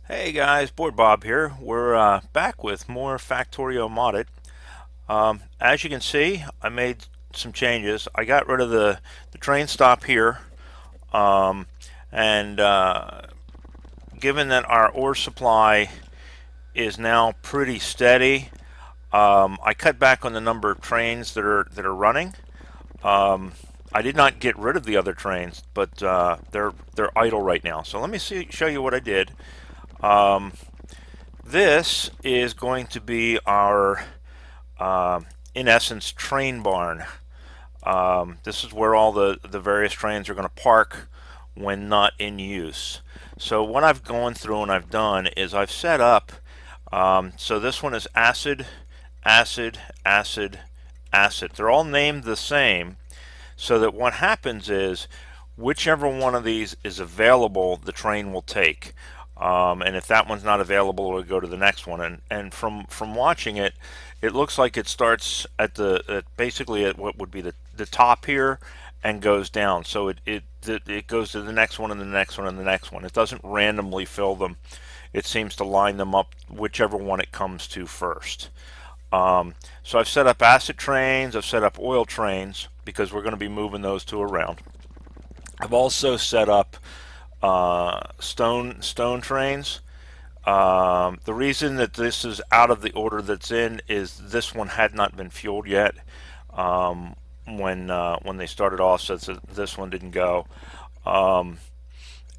Hey guys, Board Bob here. We're back with more Factorio modded. As you can see, I made some changes. I got rid of the train stop here, um, and given that our ore supply is now pretty steady, I cut back on the number of trains that are running. Um, I did not get rid of the other trains, but they're idle right now. So let me show you what I did. Um, this is going to be our uh, in essence, train barn. This is where all the various trains are going to park when not in use. So what I've gone through and I've done is I've set up, so this one is acid, acid, acid, acid. They're all named the same, so that what happens is whichever one of these is available, the train will take. And if that one's not available, it'll go to the next one. And from watching it, it looks like it starts basically at what would be the top here and goes down. So it goes to the next one and the next one and the next one. It doesn't randomly fill them. It seems to line them up whichever one it comes to first. So I've set up acid trains, I've set up oil trains because we're going to be moving those two around. I've also set up stone trains. The reason that this is out of the order that's in is this one had not been fueled yet when they started off, so this one didn't go. Um,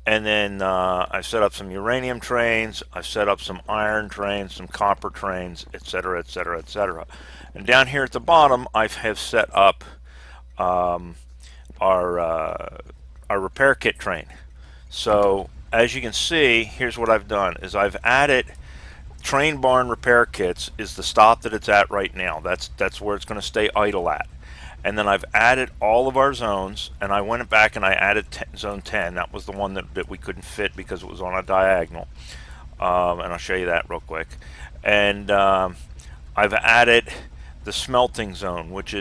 and then I've set up some uranium trains, I've set up some iron trains, some copper trains, etc., etc., etc. And down here at the bottom, I have set up um, our our repair kit train. So as you can see, here's what I've done: is I've added train barn repair kits is the stop that it's at right now. That's where it's going to stay idle at. And then I've added all of our zones, and I went back and I added zone 10. That was the one that we couldn't fit because it was on a diagonal. And I'll show you that real quick. And I've added the smelting zone, which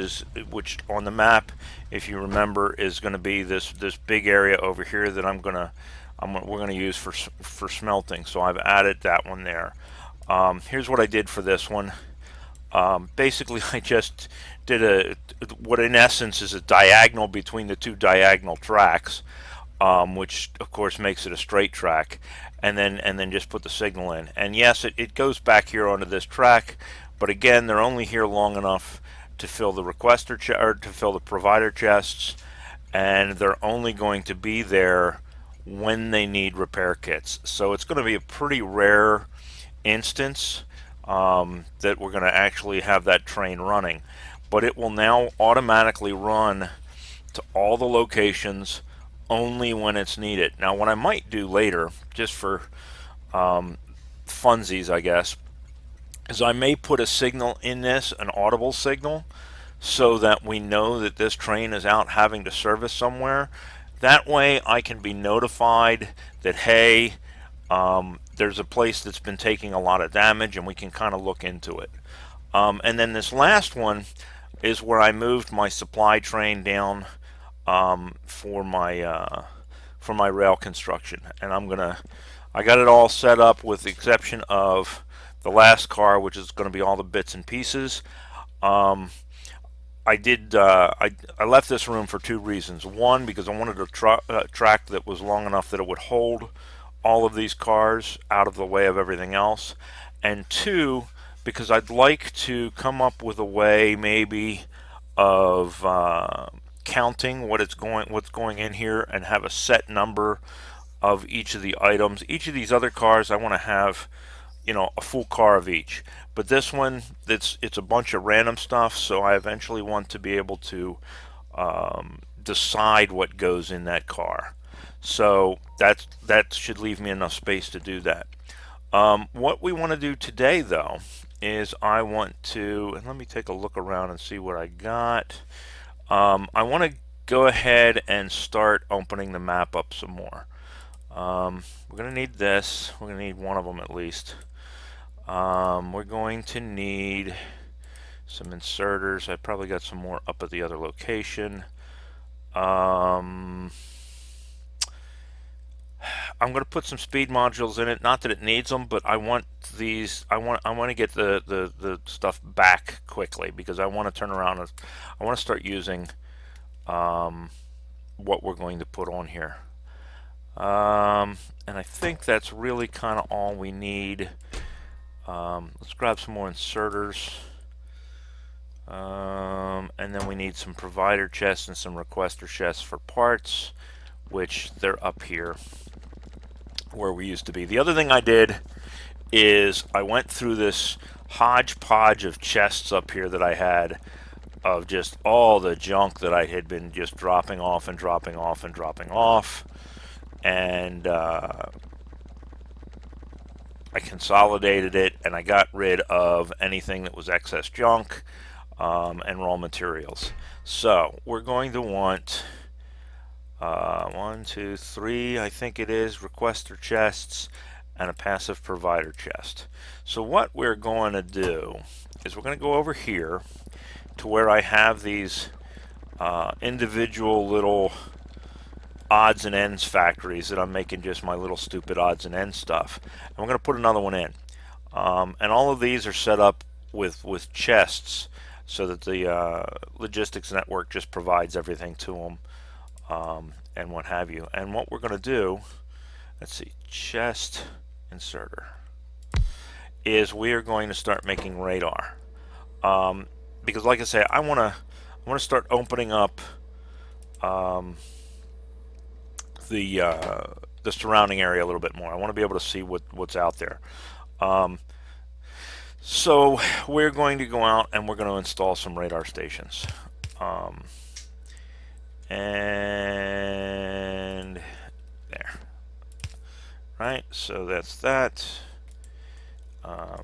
on the map, if you remember, is going to be this big area over here that we're going to use for smelting. So I've added that one there. Here's what I did for this one. Basically, I just did what in essence is a diagonal between the two diagonal tracks, which of course makes it a straight track, and then just put the signal in. And yes, it goes back here onto this track, but again, they're only here long enough to fill the requester or to fill the provider chests, and they're only going to be there when they need repair kits. So it's going to be a pretty rare instance that we're going to actually have that train running, but it will now automatically run to all the locations only when it's needed. Now what I might do later, just for funsies I guess, is I may put a signal in this, an audible signal, so that we know that this train is out having to service somewhere. That way I can be notified that, hey, there's a place that's been taking a lot of damage and we can kind of look into it. And then this last one is where I moved my supply train down for my rail construction. And I got it all set up with the exception of the last car, which is going to be all the bits and pieces. I left this room for two reasons. One, because I wanted a track that was long enough that it would hold all of these cars out of the way of everything else. And two, because I'd like to come up with a way maybe of counting what's going in here and have a set number of each of the items. Each of these other cars I want to have, a full car of each. But this one, it's a bunch of random stuff, so I eventually want to be able to decide what goes in that car. So that should leave me enough space to do that. What we want to do today, though, is I want to, and let me take a look around and see what I got. I want to go ahead and start opening the map up some more. We're going to need this. We're going to need one of them at least. We're going to need some inserters. I probably got some more up at the other location. I'm going to put some speed modules in it. Not that it needs them, but I want these. I want to get the stuff back quickly because I want to turn around and I want to start using what we're going to put on here. And I think that's really kind of all we need. Let's grab some more inserters. And then we need some provider chests and some requester chests for parts, which they're up here where we used to be. The other thing I did is I went through this hodgepodge of chests up here that I had of just all the junk that I had been just dropping off and dropping off and dropping off. And I consolidated it and I got rid of anything that was excess junk and raw materials. So we're going to want 1, 2, 3, I think it is, requester chests and a passive provider chest. So what we're going to do is we're going to go over here to where I have these individual little odds and ends factories that I'm making just my little stupid odds and ends stuff. And we're going to put another one in. And all of these are set up with chests so that the logistics network just provides everything to them and what have you. And what we're going to do, let's see, chest inserter, is we are going to start making radar. Because like I say, I want to start opening up the surrounding area a little bit more. I want to be able to see what's out there. So we're going to go out and we're going to install some radar stations. And there. Right, so that's that. There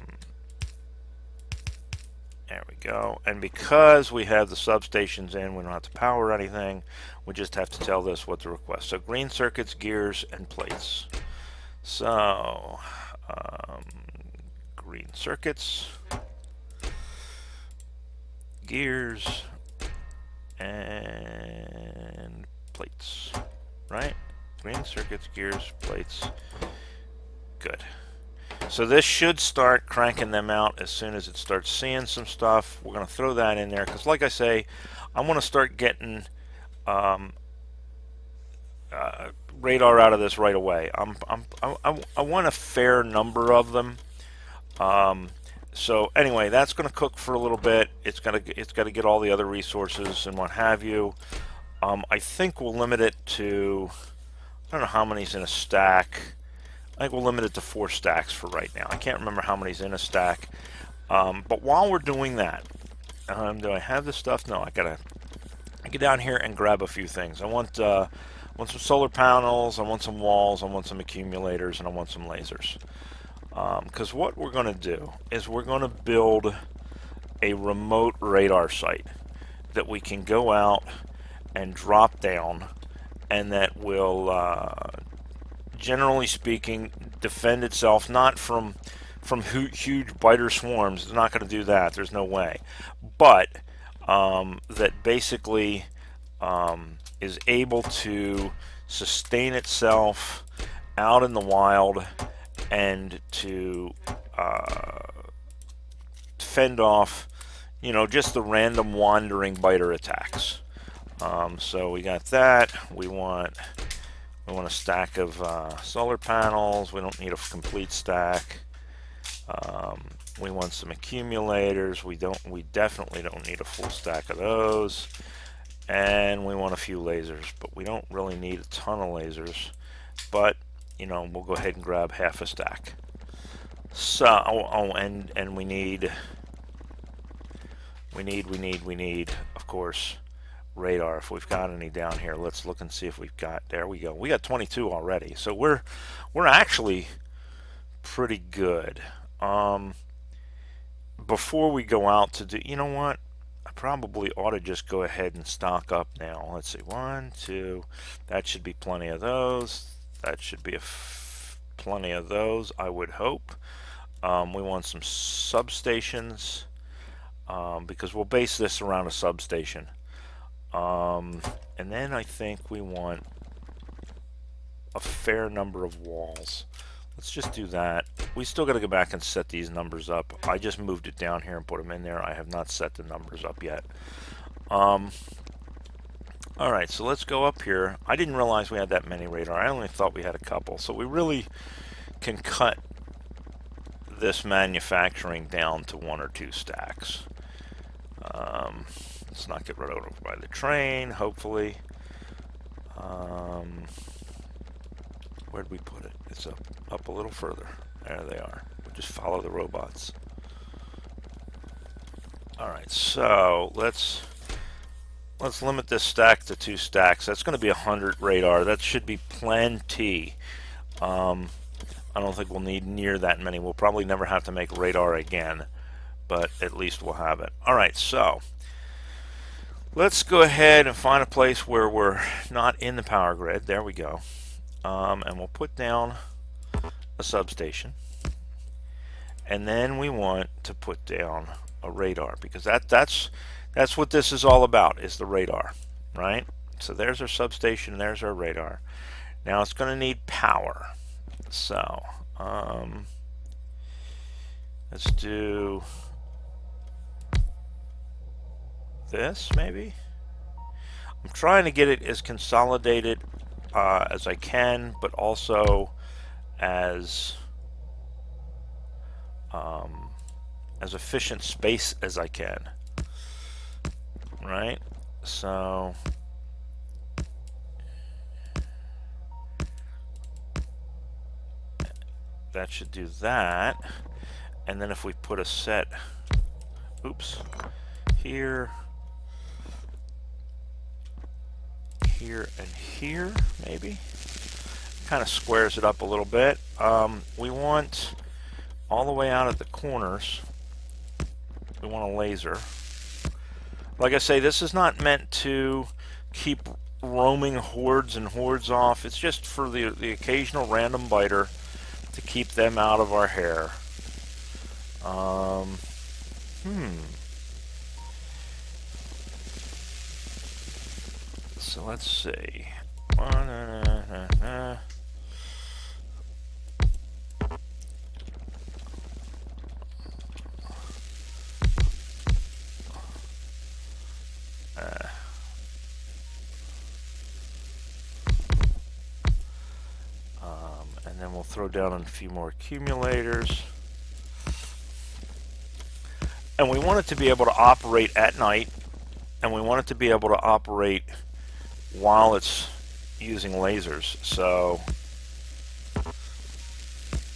we go. And because we have the substations in, we don't have to power anything. We just have to tell this what to request. So green circuits, gears, and plates. So green circuits, gears, and plates. Right? Green circuits, gears, plates. Good. So this should start cranking them out as soon as it starts seeing some stuff. We're going to throw that in there because, like I say, I want to start getting radar out of this right away. I want a fair number of them. So anyway, that's going to cook for a little bit. It's got to get all the other resources and what have you. I think we'll limit it to, I don't know how many's in a stack. I think we'll limit it to 4 stacks for right now. I can't remember how many's in a stack. But while we're doing that, do I have the stuff? No, I gotta get down here and grab a few things. I want some solar panels, I want some walls, I want some accumulators, and I want some lasers. Because what we're going to do is we're going to build a remote radar site that we can go out and drop down, and that will generally speaking defend itself not from huge biter swarms. It's not going to do that, there's no way, but that basically is able to sustain itself out in the wild and to fend off, you know, just the random wandering biter attacks. So we got that. We want a stack of solar panels. We don't need a complete stack. We want some accumulators. We definitely don't need a full stack of those. And we want a few lasers, but we don't really need a ton of lasers. But you know, we'll go ahead and grab half a stack. So, and we need, of course, radar. If we've got any down here, let's look and see if we've got. There we go. We got 22 already, so we're actually pretty good. Before we go out to do, you know what? I probably ought to just go ahead and stock up now. Let's see, 1, 2. That should be plenty of those. That should be plenty of those, I would hope. We want some substations because we'll base this around a substation. And then I think we want a fair number of walls. Let's just do that. We still got to go back and set these numbers up. I just moved it down here and put them in there. I have not set the numbers up yet. Alright, so let's go up here. I didn't realize we had that many radar. I only thought we had a couple. So we really can cut this manufacturing down to 1 or 2 stacks. Let's not get run over by the train, hopefully. Where'd we put it? It's up a little further. There they are. We'll just follow the robots. Alright, so let's limit this stack to 2 stacks. That's going to be 100 radar. That should be plenty. I don't think we'll need near that many. We'll probably never have to make radar again, but at least we'll have it. Alright, so let's go ahead and find a place where we're not in the power grid. There we go. And we'll put down a substation. And then we want to put down a radar, because that's what this is all about, is the radar, right? So there's our substation, there's our radar. Now it's going to need power. So let's do this maybe. I'm trying to get it as consolidated as I can, but also as efficient space as I can. Right? So that should do that. And then if we put a set, oops, here, here, and here, maybe, kind of squares it up a little bit. We want all the way out at the corners, we want a laser. Like I say, this is not meant to keep roaming hordes and hordes off. It's just for the occasional random biter to keep them out of our hair. So let's see. And then we'll throw down a few more accumulators. And we want it to be able to operate at night, and we want it to be able to operate while it's using lasers. So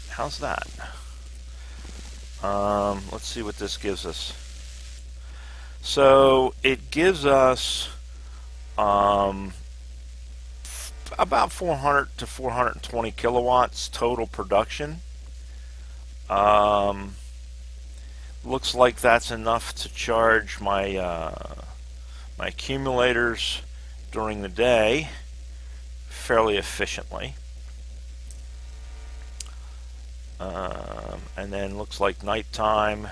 how's that? Let's see what this gives us. So it gives us about 400 to 420 kilowatts total production. Looks like that's enough to charge my my accumulators during the day fairly efficiently. And then looks like nighttime.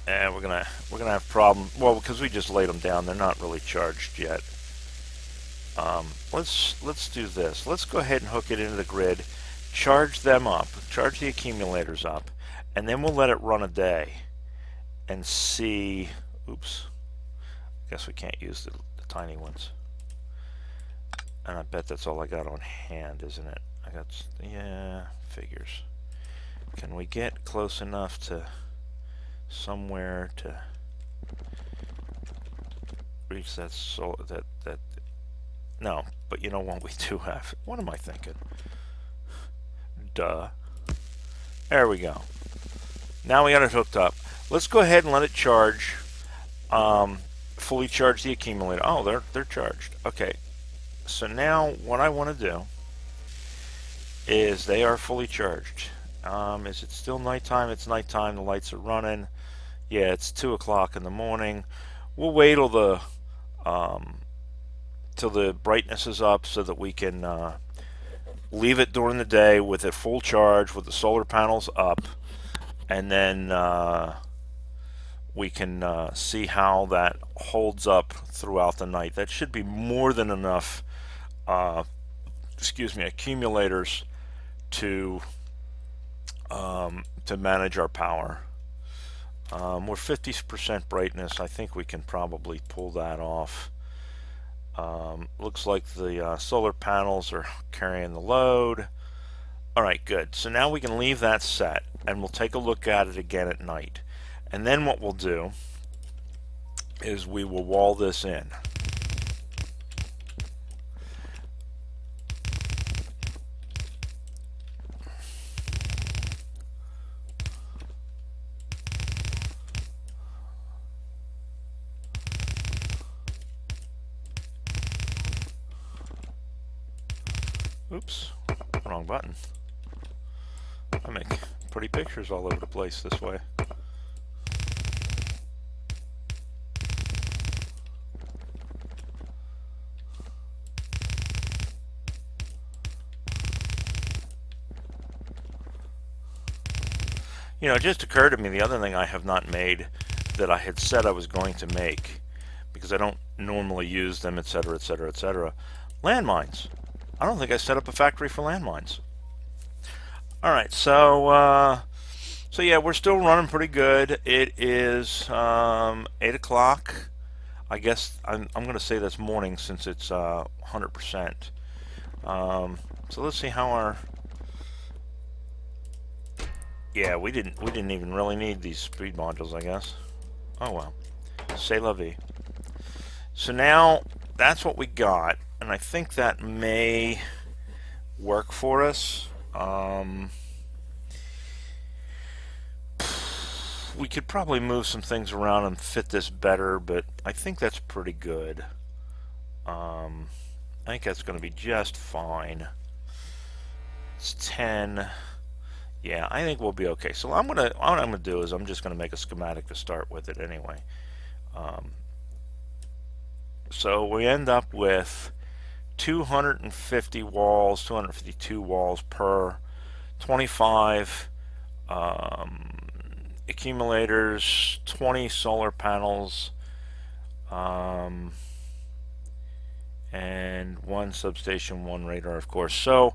And we're gonna have problems. Well, because we just laid them down, they're not really charged yet. Let's do this. Let's go ahead and hook it into the grid, charge them up, charge the accumulators up, and then we'll let it run a day and see. Oops. I guess we can't use the tiny ones. And I bet that's all I got on hand, isn't it? I got, yeah, figures. Can we get close enough to somewhere to reach that that no, but you know what, we do have. What am I thinking? Duh. There we go. Now we got it hooked up. Let's go ahead and let it charge. Fully charge the accumulator. Oh, they're charged. Okay. So now what I want to do is they are fully charged. Is it still nighttime? It's nighttime. The lights are running. Yeah, it's 2 o'clock in the morning. We'll wait till the brightness is up so that we can leave it during the day with it full charge with the solar panels up, and then we can see how that holds up throughout the night. That should be more than enough accumulators to manage our power. We're 50% brightness. I think we can probably pull that off. Looks like the solar panels are carrying the load. All right, good. So now we can leave that set, and we'll take a look at it again at night. And then what we'll do is we will wall this in. Oops, wrong button. I make pretty pictures all over the place this way. You know, it just occurred to me the other thing I have not made that I had said I was going to make, because I don't normally use them, etc., etc., etc. Landmines. I don't think I set up a factory for landmines. All right, so yeah, we're still running pretty good. It is 8 o'clock. I guess I'm going to say that's morning since it's 100%. So let's see how our. Yeah, we didn't even really need these speed modules, I guess. Oh well, c'est la vie. So now that's what we got, and I think that may work for us. We could probably move some things around and fit this better, but I think that's pretty good. I think that's going to be just fine. It's 10. Yeah, I think we'll be okay. So what I'm gonna do is I'm just gonna make a schematic to start with it anyway. So we end up with 250 walls, 252 walls per 25 accumulators, 20 solar panels, and one substation, one radar, of course. So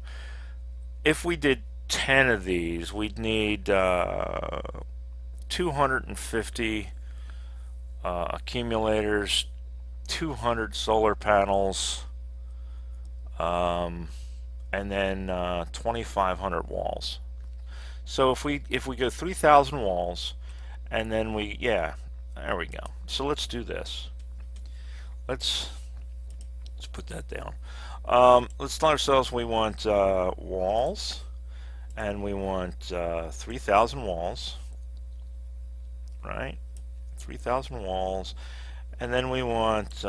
if we did 10 of these, we'd need 250 accumulators, 200 solar panels, and then 2,500 walls. So if we go 3,000 walls, and then there we go. So let's do this. Let's put that down. Let's tell ourselves we want walls. And we want 3,000 walls, right? 3,000 walls, and then we want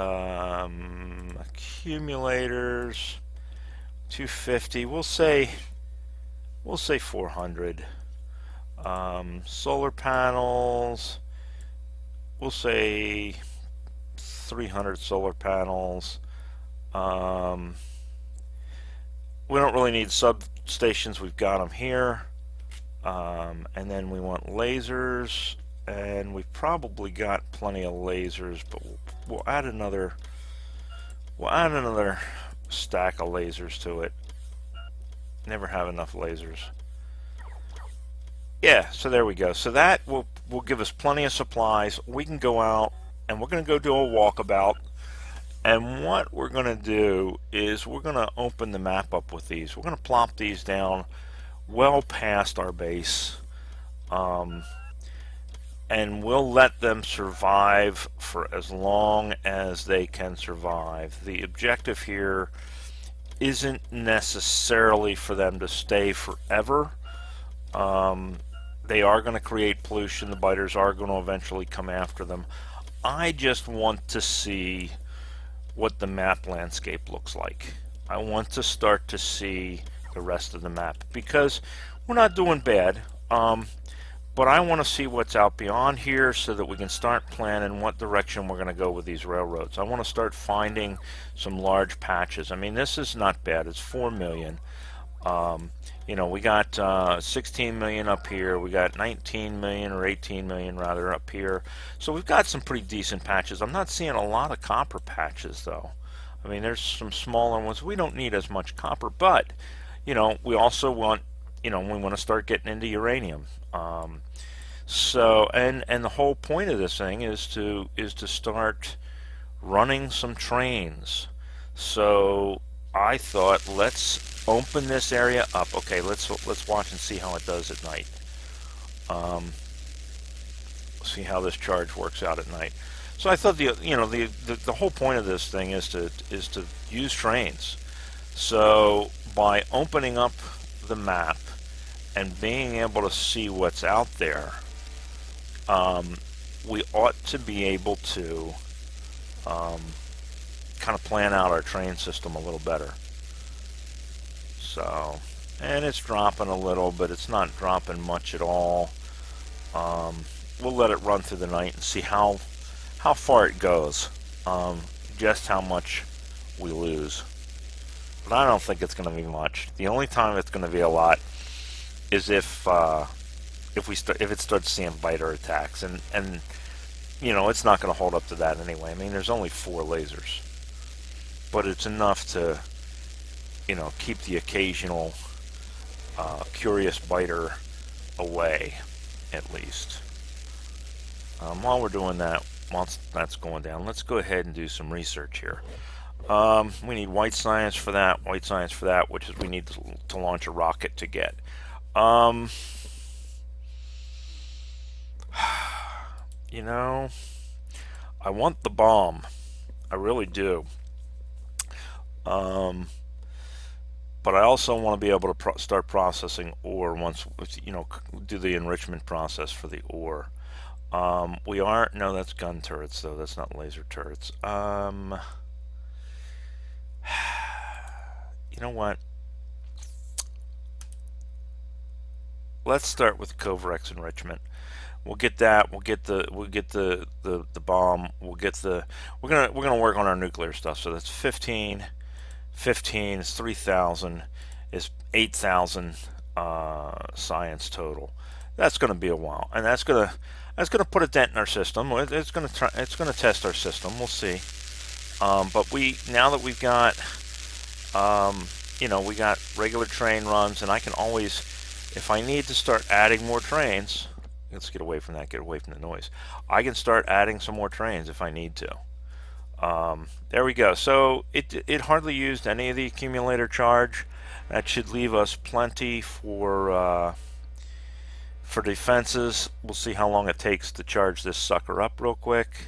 accumulators, 250. We'll say 400. Solar panels. We'll say 300 solar panels. We don't really need substations, we've got them here. And then we want lasers, and we've probably got plenty of lasers, but we'll add another stack of lasers to it. Never have enough lasers. Yeah, so there we go. So that will give us plenty of supplies. We can go out and we're going to go do a walkabout. And what we're going to do is we're going to open the map up with these. We're going to plop these down well past our base. And we'll let them survive for as long as they can survive. The objective here isn't necessarily for them to stay forever. They are going to create pollution. The biters are going to eventually come after them. I just want to see what the map landscape looks like. I want to start to see the rest of the map, because we're not doing bad, but I want to see what's out beyond here so that we can start planning what direction we're going to go with these railroads. I want to start finding some large patches. I mean, this is not bad. It's 4 million. You know, we got 16 million up here. We got 19 million or 18 million rather up here. So we've got some pretty decent patches. I'm not seeing a lot of copper patches though. I mean, there's some smaller ones. We don't need as much copper, but you know, we also want, you know, we want to start getting into uranium. So, and the whole point of this thing is to start running some trains. So I thought, let's open this area up. Okay, let's watch and see how it does at night. See how this charge works out at night. So I thought the whole point of this thing is to use trains. So by opening up the map and being able to see what's out there, we ought to be able to kind of plan out our train system a little better. So, and it's dropping a little, but it's not dropping much at all. We'll let it run through the night and see how far it goes, just how much we lose. But I don't think it's going to be much. The only time it's going to be a lot is if it starts seeing biter attacks, and you know, it's not going to hold up to that anyway. I mean, there's only 4 lasers, but it's enough to, you know, keep the occasional curious biter away, at least. While we're doing that, once that's going down, let's go ahead and do some research here. We need white science for that, which is we need to launch a rocket to get. You know, I want the bomb. I really do. But I also want to be able to start processing ore once, you know, do the enrichment process for the ore. We are, no, that's gun turrets though. That's not laser turrets. You know what? Let's start with Covrex enrichment. We'll get that. We'll get the bomb. We're gonna work on our nuclear stuff. So that's 15 is 3,000, is 8,000 science total. That's gonna be a while, and that's gonna put a dent in our system. It's gonna test our system. We'll see. But now that we've got you know, we got regular train runs, and I can always, if I need to start adding more trains, let's get away from that, get away from the noise. I can start adding some more trains if I need to. There we go. So it hardly used any of the accumulator charge. That should leave us plenty for defenses. We'll see how long it takes to charge this sucker up real quick.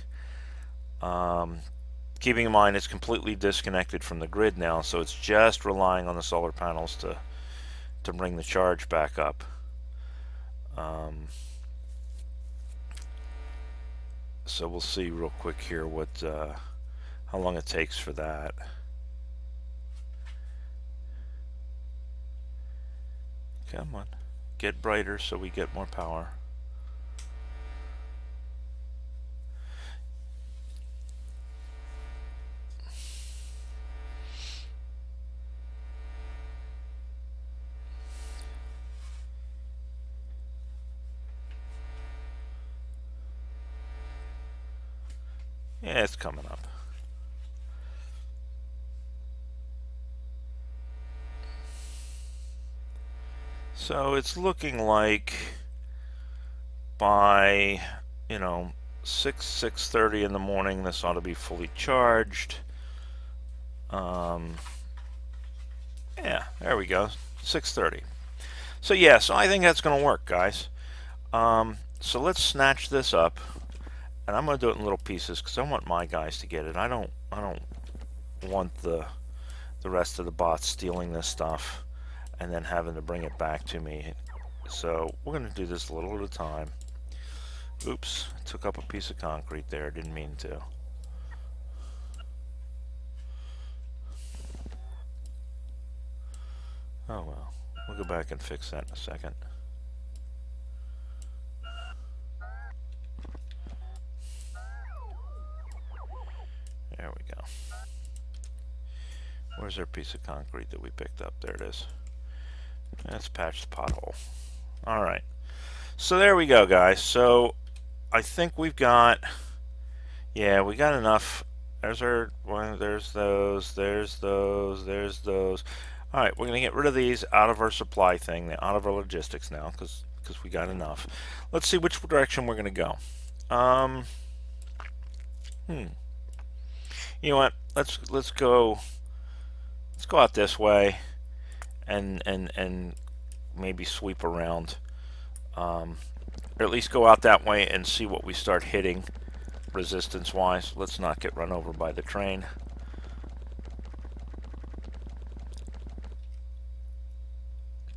Keeping in mind it's completely disconnected from the grid now, so it's just relying on the solar panels to bring the charge back up. So we'll see real quick here what how long it takes for that. Come on, get brighter so we get more power. Yeah, it's coming up. So it's looking like by, you know, 6:30 in the morning, this ought to be fully charged. Yeah, there we go, 6:30. So yeah, so I think that's going to work, guys. So let's snatch this up, and I'm going to do it in little pieces because I want my guys to get it. I don't want the rest of the bots stealing this stuff and then having to bring it back to me. So we're going to do this a little at a time. Oops, took up a piece of concrete there, didn't mean to. Oh well, we'll go back and fix that in a second. There we go. Where's our piece of concrete that we picked up? There it is. Let's patch the pothole. All right. So there we go, guys. So I think we've got, yeah, we got enough. There's our one. There's those. There's those. There's those. All right, we're gonna get rid of these out of our supply thing, out of our logistics now, because we got enough. Let's see which direction we're gonna go. You know what? Let's go out this way, and maybe sweep around, or at least go out that way and see what we start hitting resistance wise. Let's not get run over by the train.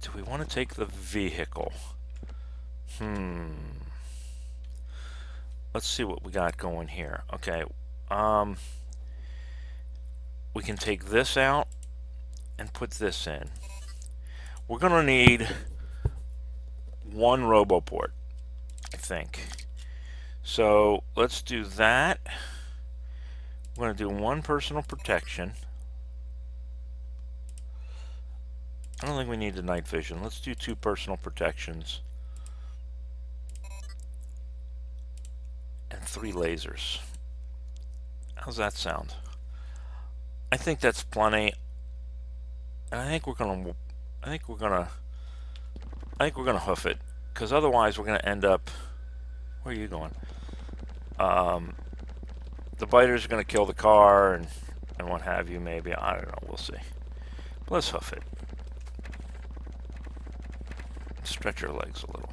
Do we want to take the vehicle? Let's see what we got going here. Okay, we can take this out and put this in. We're gonna need one RoboPort, I think. So let's do that. We're gonna do one personal protection. I don't think we need the night vision. Let's do 2 personal protections. And 3 lasers. How's that sound? I think that's plenty. And I think we're gonna hoof it, because otherwise we're gonna end up. Where are you going? The biters are gonna kill the car and what have you. Maybe, I don't know. We'll see. But let's hoof it. Stretch your legs a little.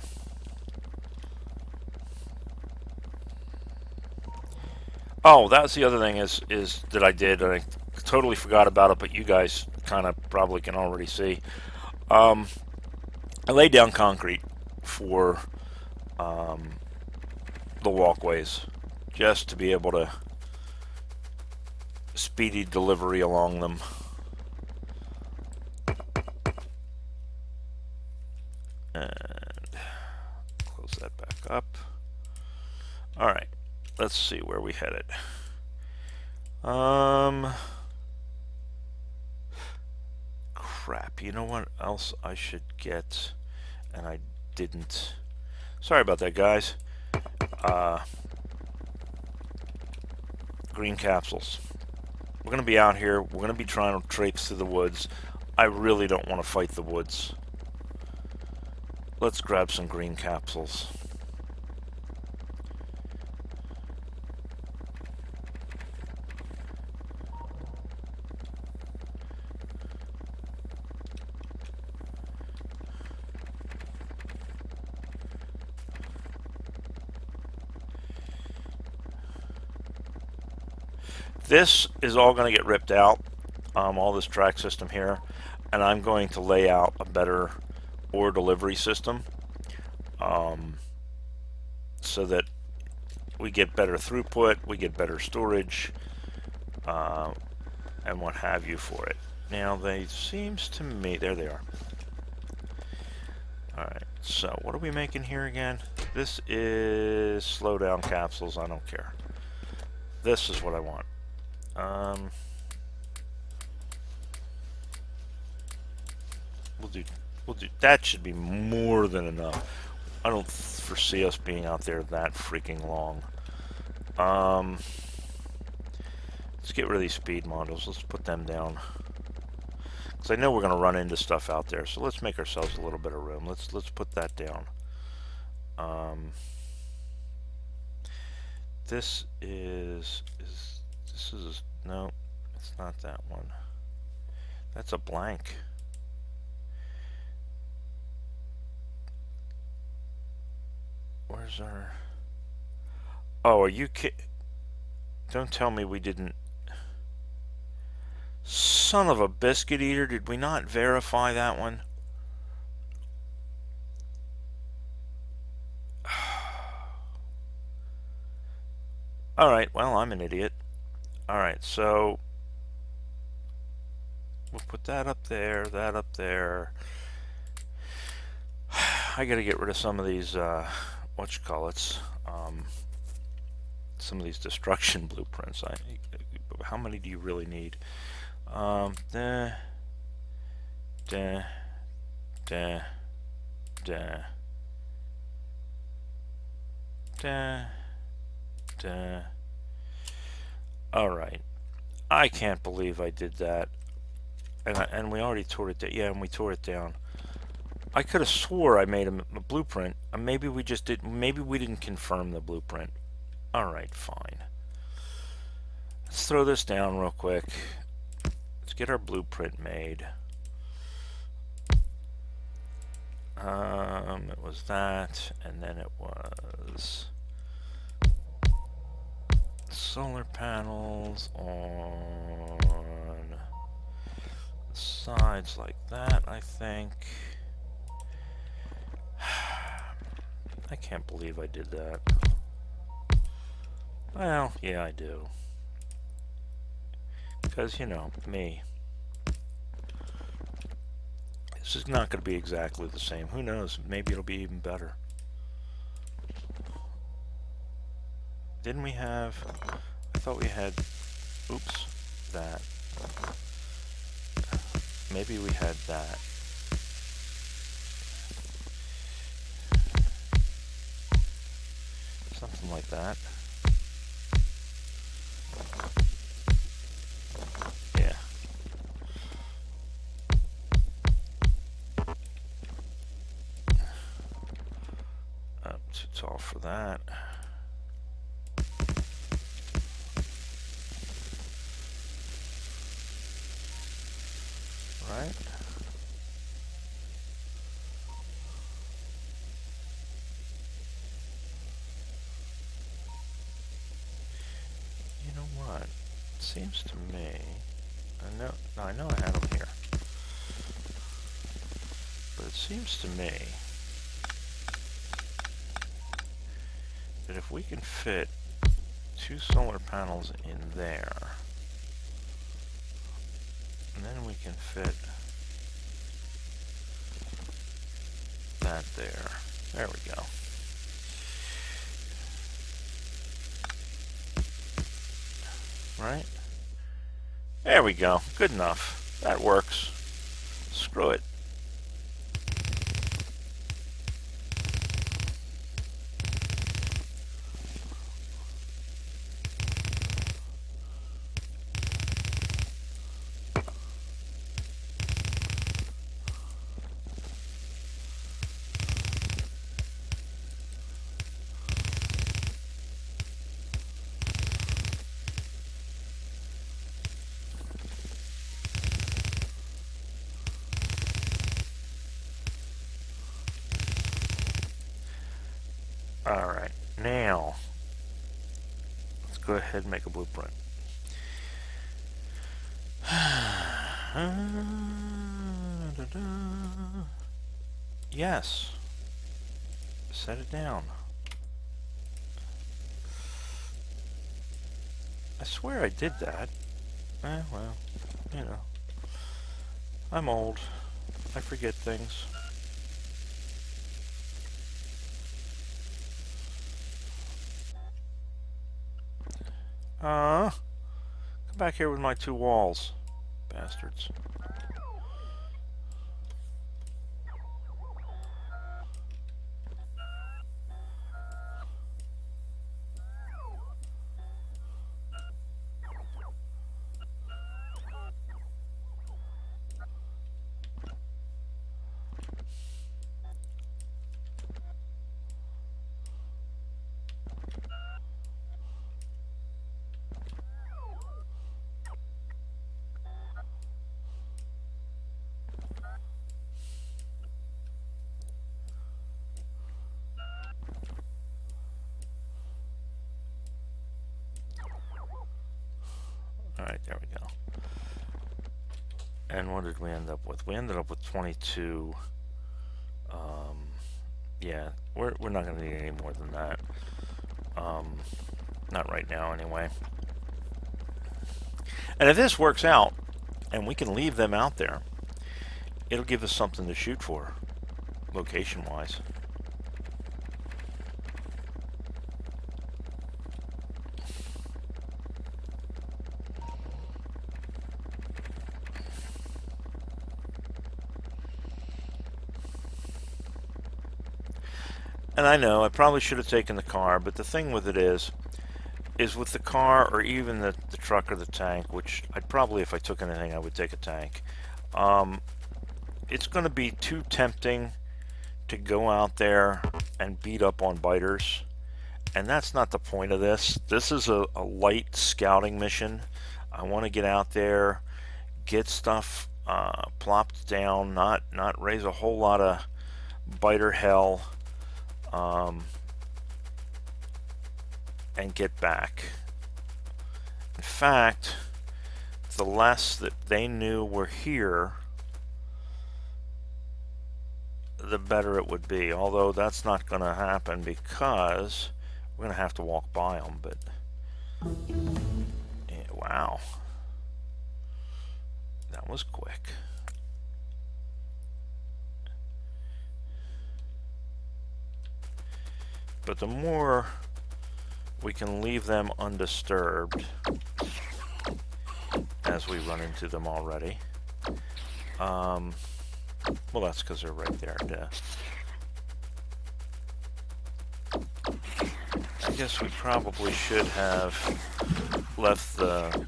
Oh, that was the other thing is that I did, and I totally forgot about it, but you guys kind of probably can already see. I laid down concrete for the walkways, just to be able to speedy delivery along them. And close that back up. All right, let's see where we headed. Crap, you know what else I should get, and I didn't. Sorry about that, guys. Green capsules. We're gonna be out here. We're gonna be trying to traipse through the woods. I really don't want to fight the woods. Let's grab some green capsules. This is all going to get ripped out, all this track system here, and I'm going to lay out a better ore delivery system, so that we get better throughput, we get better storage, and what have you for it. Now, they seems to me, there they are. Alright, so what are we making here again? This is slowdown capsules. I don't care. This is what I want. We'll do that. Should be more than enough. I don't foresee us being out there that freaking long. Let's get rid of these speed modules. Let's put them down, because I know we're going to run into stuff out there. So let's make ourselves a little bit of room. Let's put that down. This is no, it's not that one. That's a blank. Where's our... Oh, are you Don't tell me we didn't... Son of a biscuit eater, did we not verify that one? Alright, well, I'm an idiot. Alright, so we'll put that up there, that up there. I gotta get rid of some of these, whatchamacallits, some of these destruction blueprints. How many do you really need? Da, da, da, da. Alright. I can't believe I did that. And we already tore it down. Yeah, and we tore it down. I could have swore I made a blueprint. Maybe we just did. Maybe we didn't confirm the blueprint. Alright, fine. Let's throw this down real quick. Let's get our blueprint made. It was that, and then it was solar panels on the sides like that, I think. I can't believe I did that. Well, yeah, I do. Because, you know, me. This is not going to be exactly the same. Who knows? Maybe it'll be even better. Didn't we have... I thought we had... Oops. That. Maybe we had that. Something like that. Yeah. Too tall for that. Right? You know what? It seems to me... I know I had them here. But it seems to me that if we can fit 2 solar panels in there, and then we can fit that there. There we go. Right? There we go. Good enough. That works. Screw it. Alright, now let's go ahead and make a blueprint. Yes. Set it down. I swear I did that. Well, you know. I'm old. I forget things. Come back here with my 2 walls, bastards. Alright, there we go. And what did we end up with? We ended up with 22. Yeah, we're not going to need any more than that. Not right now, anyway. And if this works out, and we can leave them out there, it'll give us something to shoot for, location-wise. And I know I probably should have taken the car, but the thing with it is with the car or even the truck or the tank, which I'd probably, if I took anything, I would take a tank. It's going to be too tempting to go out there and beat up on biters. And that's not the point of this. This is a light scouting mission. I want to get out there, get stuff plopped down, not raise a whole lot of biter hell, and get back. In fact, the less that they knew we're here, the better it would be. Although that's not going to happen because we're going to have to walk by them. But yeah, wow, that was quick. But the more we can leave them undisturbed, as we run into them already. Well, that's because they're right there. I guess we probably should have left the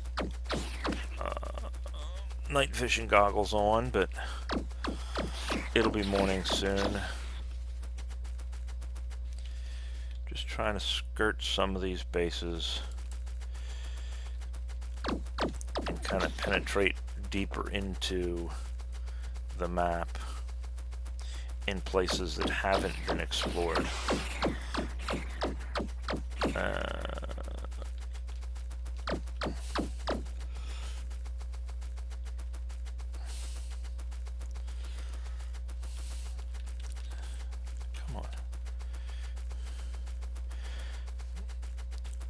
night vision goggles on, but it'll be morning soon. Just trying to skirt some of these bases and kind of penetrate deeper into the map in places that haven't been explored.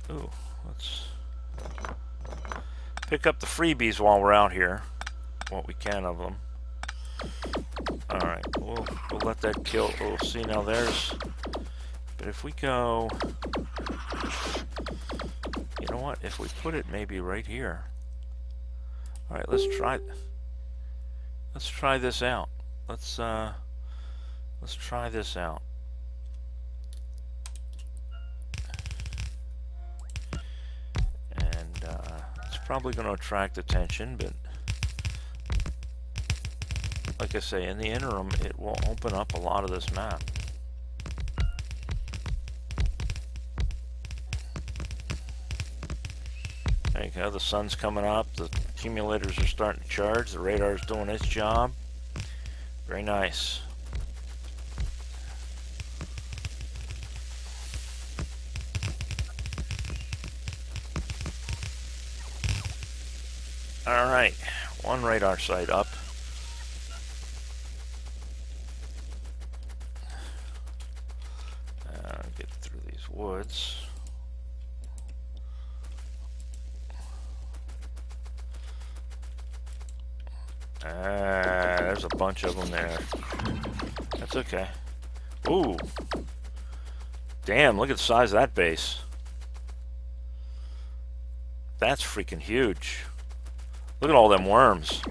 Ooh, let's pick up the freebies while we're out here, what we can of them. Alright, we'll let that kill. Oh, see, now there's... But if we go... You know what? If we put it maybe right here. Alright, let's try this out. Let's try this out. Probably going to attract attention, but like I say, in the interim, it will open up a lot of this map. There you go, the sun's coming up, the accumulators are starting to charge, the radar's doing its job. Very nice. Alright, one radar sight up. Get through these woods. There's a bunch of them there. That's okay. Ooh. Damn, look at the size of that base. That's freaking huge. Look at all them worms.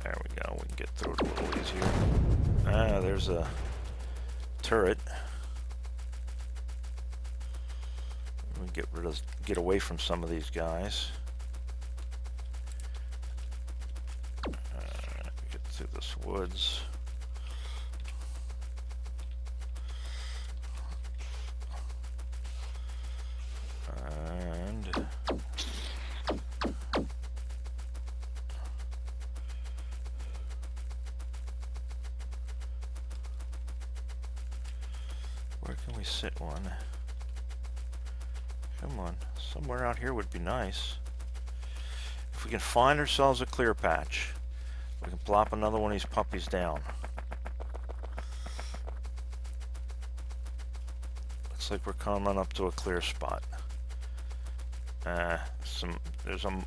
There we go. We can get through it a little easier. Ah, there's a turret. We can get away from some of these guys. Get through this woods. Sit one. Come on, somewhere out here would be nice. If we can find ourselves a clear patch, we can plop another one of these puppies down. Looks like we're coming up to a clear spot. There's a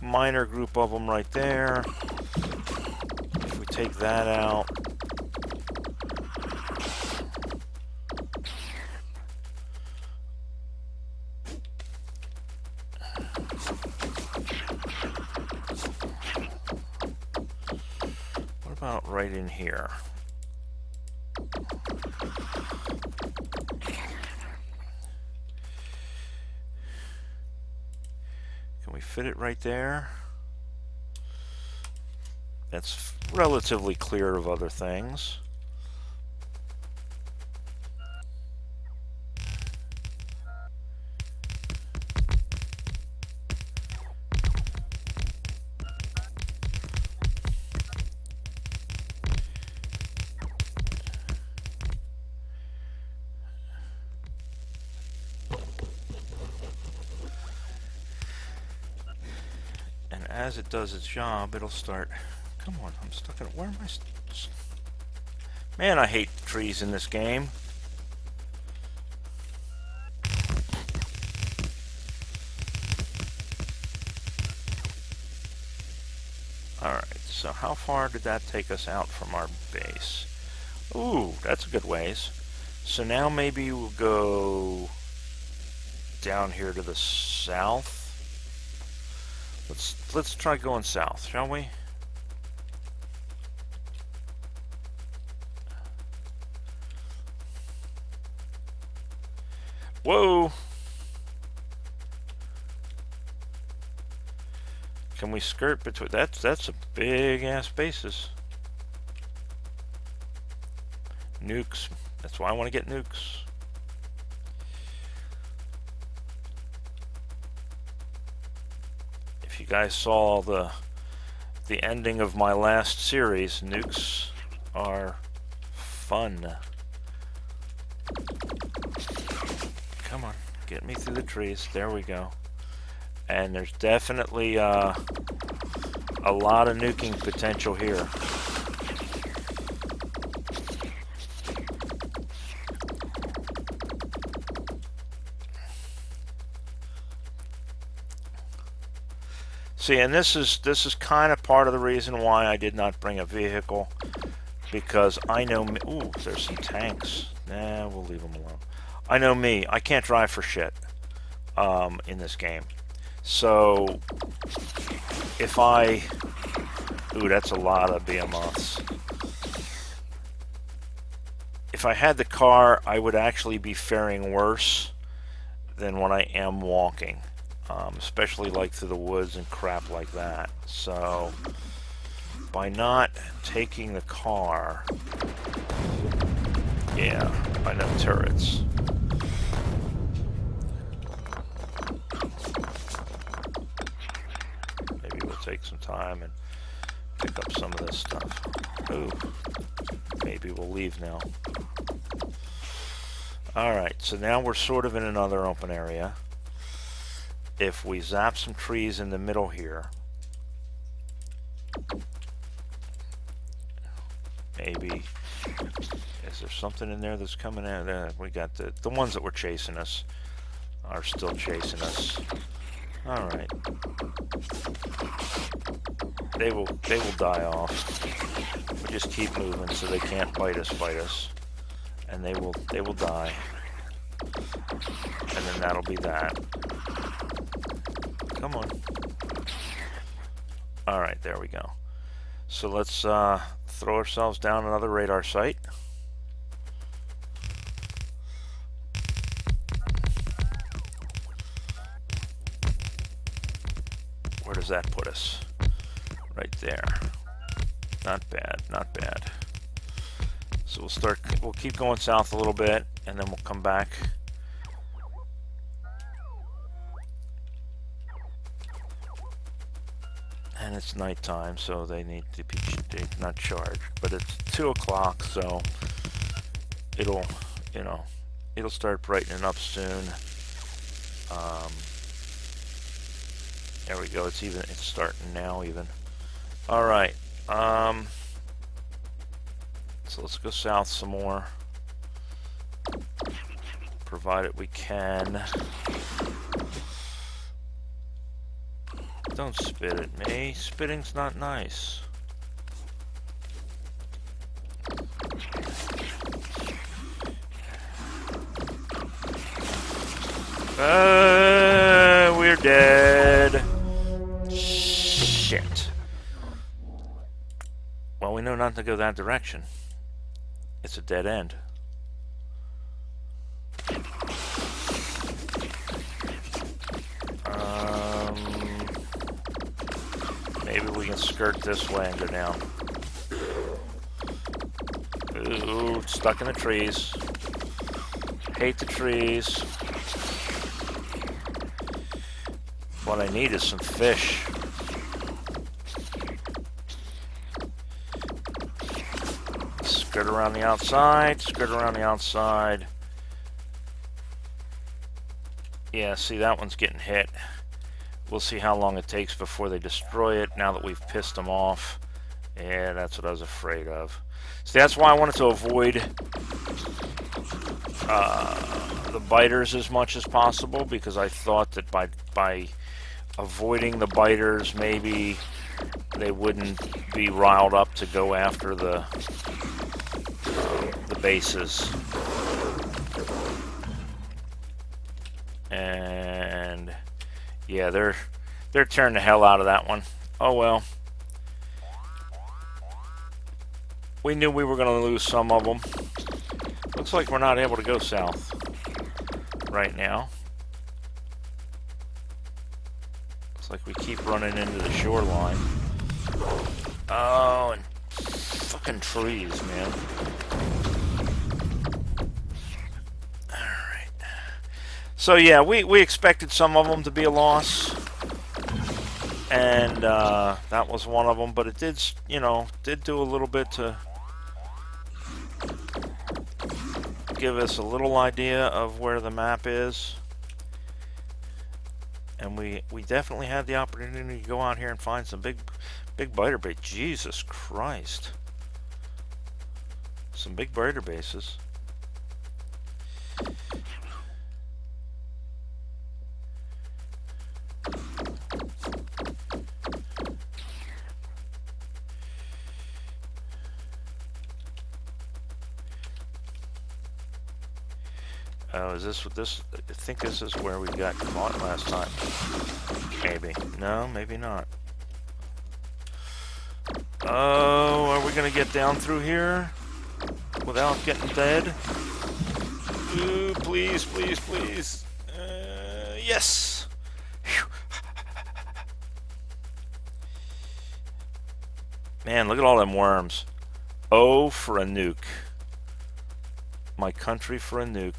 minor group of them right there. If we take that out, about right in here? Can we fit it right there? That's relatively clear of other things. And as it does its job, it'll start... Come on, I'm stuck in... Where am I... Man, I hate trees in this game. Alright, so how far did that take us out from our base? Ooh, that's a good ways. So now maybe we'll go down here to the south. Let's try going south, shall we? Whoa! Can we skirt between... That's a big-ass basis. Nukes. That's why I want to get nukes. If you guys saw the ending of my last series, nukes are fun. Come on, get me through the trees. There we go. And there's definitely a lot of nuking potential here. See, and this is kind of part of the reason why I did not bring a vehicle, because I know me. Ooh, there's some tanks. Nah, we'll leave them alone. I know me. I can't drive for shit in this game. So if I... Ooh, that's a lot of behemoths. If I had the car, I would actually be faring worse than when I am walking. Especially like through the woods and crap like that. So by not taking the car... Yeah, I know turrets. Maybe we'll take some time and pick up some of this stuff. Ooh, maybe we'll leave now. Alright, so now we're sort of in another open area. If we zap some trees in the middle here, maybe... Is there something in there that's coming out? We got the ones that were chasing us are still chasing us. Alright. They will die off. We just keep moving so they can't bite us. And they will die. And then that'll be that. Come on. Alright, there we go. So let's throw ourselves down another radar site. Where does that put us? Right there. Not bad, not bad. So we'll keep going south a little bit, and then we'll come back. And it's nighttime, so they need to be not charged. But it's 2 o'clock, so it'll start brightening up soon. There we go. It's starting now even. All right. So let's go south some more, provided we can. Don't spit at me. Spitting's not nice. We're dead. Shit. Well, we know not to go that direction. It's a dead end. Maybe we can skirt this way and go down. Ooh, stuck in the trees. Hate the trees. What I need is some fish. Skirt around the outside, skirt around the outside. Yeah, see, that one's getting hit. We'll see how long it takes before they destroy it now that we've pissed them off. Yeah, that's what I was afraid of. See, that's why I wanted to avoid the biters as much as possible, because I thought that by avoiding the biters, maybe they wouldn't be riled up to go after the bases. And yeah, they're tearing the hell out of that one. Oh well. We knew we were going to lose some of them. Looks like we're not able to go south right now. Looks like we keep running into the shoreline. Oh, and fucking trees, man. Alright. So yeah, we expected some of them to be a loss. And that was one of them, but it did, you know, did do a little bit to give us a little idea of where the map is. And we definitely had the opportunity to go out here and find some big biter bait. Jesus Christ. Some big biter bases. Oh, is this what this? I think this is where we got caught last time. Maybe. No, maybe not. Oh, are we gonna get down through here without getting dead? Ooh, please, please, please. Yes. Whew. Man, look at all them worms. Oh, for a nuke. My country for a nuke.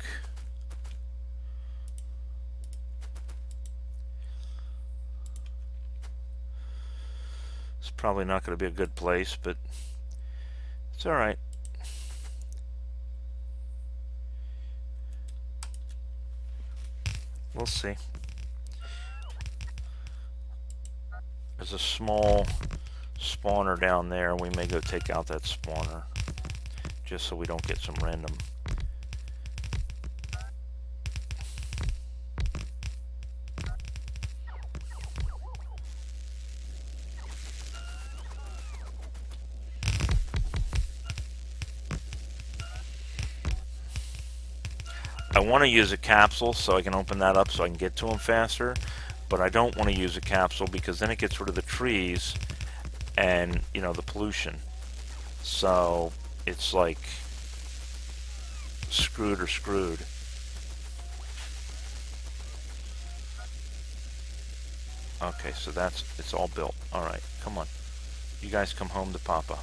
Probably not going to be a good place, but it's all right. We'll see. There's a small spawner down there. We may go take out that spawner just so we don't get some random. I want to use a capsule so I can open that up so I can get to them faster, but I don't want to use a capsule because then it gets rid of the trees and, you know, the pollution. So it's like screwed or screwed. Okay, so it's all built. All right, come on. You guys come home to Papa.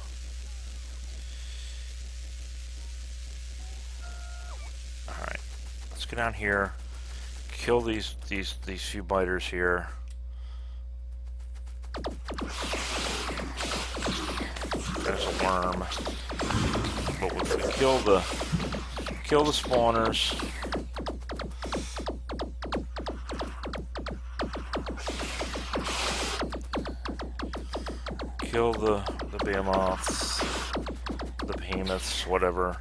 All right. Let's go down here, kill these few biters here. There's a worm. But if we kill the spawners, kill the behemoths, the behemoths, whatever,